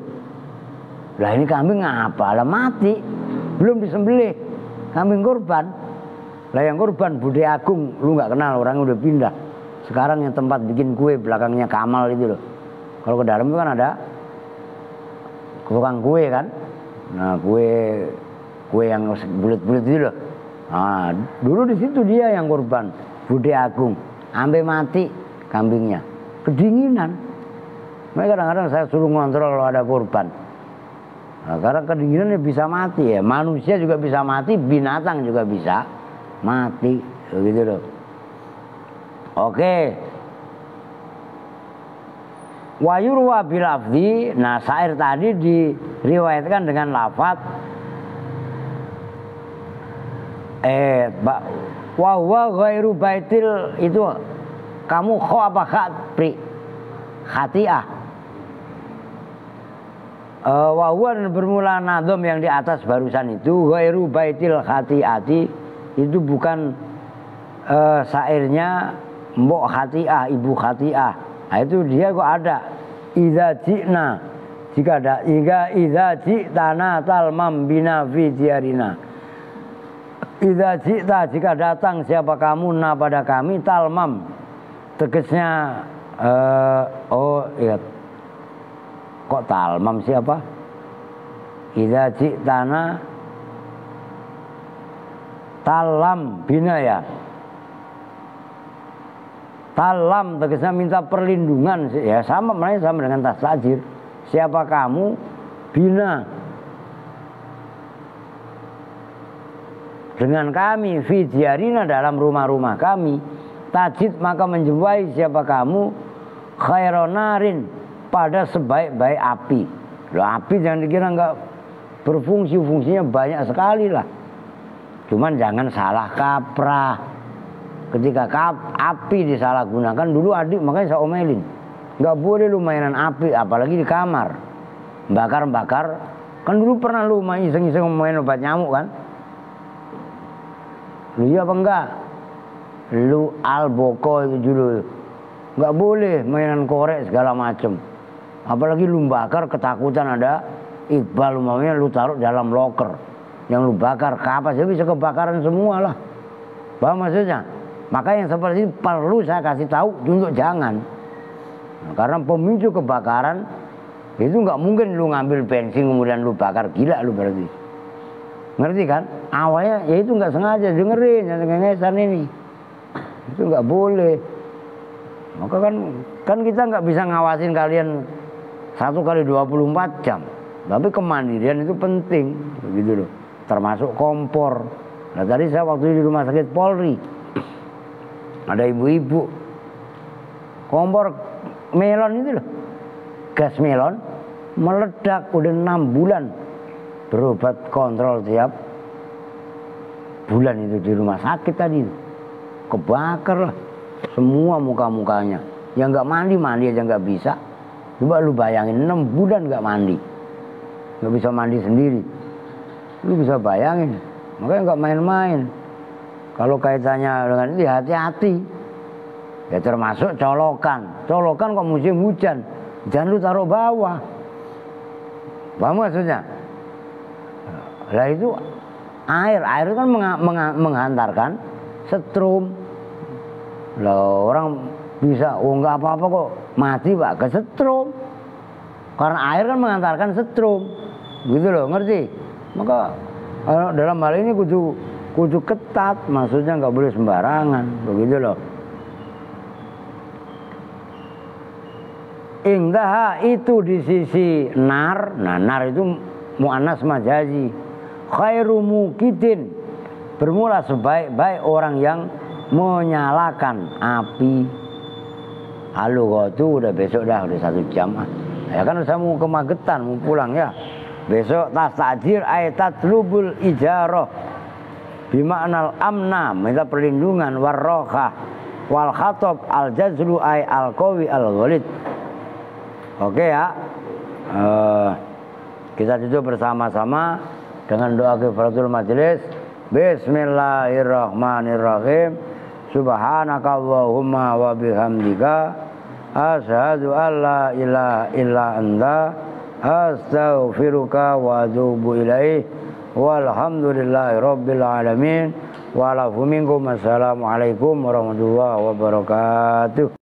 Lah ini kambing apa? Lah mati. Belum disembelih. Kambing korban. Lah yang korban Bude Agung, lu nggak kenal, orangnya udah pindah. Sekarang yang tempat bikin kue belakangnya Kamal itu loh. Kalau ke dalam itu kan ada tukang kue kan. Nah, kue yang bulat-bulat itu loh. Nah, dulu di situ dia yang korban, Bude Agung. Sampai mati kambingnya. Kedinginan. Makanya kadang-kadang saya suruh ngontrol kalau ada korban. Nah, karena kedinginan bisa mati ya. Manusia juga bisa mati, binatang juga bisa mati. Begitu loh. Oke. Wayurwa bilafdi. Nah, syair tadi diriwayatkan dengan lafaz wa ghairu baitil, itu kamu kho apa khatri khati'ah. Wa dan bermula nadom yang di atas barusan itu ghairu baitil khati'ati, itu bukan syairnya mbok khati'ah, ibu khati'ah. Nah, itu dia kok ada idza ji'na, jika ada idza ji'tana talmam bina fi diarina. Idza ji'ta, jika datang siapa kamu na pada kami, talmam tegasnya iya. Kok talmam siapa? Idza ji'tana talam bina ya. Talam tegasnya minta perlindungan ya, sama dengan tasajir. Siapa kamu bina dengan kami fi diarina, dalam rumah-rumah kami, tajid maka menjumpai siapa kamu khaironarin, pada sebaik-baik api. Loh, api jangan dikira nggak berfungsi, fungsinya banyak sekali lah. Cuman jangan salah kaprah. Ketika api disalahgunakan, dulu adik makanya saya omelin, nggak boleh lu mainan api, apalagi di kamar, bakar-bakar. Kan dulu pernah lu main iseng-iseng main obat nyamuk kan? Lu iya apa enggak? Lu alboko itu dulu, nggak boleh mainan korek segala macem. Apalagi lu bakar, ketakutan ada Iqbal umumnya, lu taruh dalam loker, yang lu bakar kapas ya bisa kebakaran semua lah. Paham maksudnya? Maka yang seperti ini perlu saya kasih tahu untuk jangan. Nah, karena pemicu kebakaran itu nggak mungkin lu ngambil bensin kemudian lu bakar, gila lu berarti. Ngerti kan? Awalnya ya itu nggak sengaja, dengerin yang ngesan ini. Itu nggak boleh. Maka kan kita nggak bisa ngawasin kalian 1 kali 24 jam. Tapi kemandirian itu penting, begitu loh. Termasuk kompor. Nah, tadi saya waktu di rumah sakit Polri, ada ibu-ibu kompor melon itu loh, gas melon meledak, udah 6 bulan berobat kontrol tiap bulan itu di rumah sakit tadi, kebakar lah semua muka-mukanya. Yang nggak mandi aja nggak bisa. Coba lu bayangin 6 bulan nggak mandi, nggak bisa mandi sendiri. Lu bisa bayangin, makanya nggak main-main. Kalau kaitannya dengan itu hati-hati. Ya termasuk colokan. Colokan kok musim hujan, jangan lu taruh bawah. Paham maksudnya? Lah itu air kan menghantarkan setrum. Lah orang bisa, nggak apa-apa kok mati pak kesetrum. Karena air kan mengantarkan setrum, gitu loh, ngerti? Maka dalam hal ini kudu ketat, maksudnya nggak boleh sembarangan, begitu loh. Indaha itu di sisi nar. Nah, nar itu mu'annas majazi. Khairu muqidin, bermula sebaik-baik orang yang menyalakan api. Halo itu udah besok dah, udah 1 jam. Ya kan saya mau ke Magetan, mau pulang ya. Besok tas takjir ayat lubul ijarah, bimaknal amna, minta perlindungan, warroha, wal khatab al jazlu ay al qawi al ghalid. Oke ya. Kita tutup bersama-sama dengan doa kifaratul majelis. Bismillahirrahmanirrahim. Subhanakallahumma wa bihamdika asyhadu an la ilaha illa anta astaghfiruka wa atubu ilaih. Walhamdulillahi rabbil alamin. Wa lafu minkum. Assalamualaikum warahmatullahi wabarakatuh.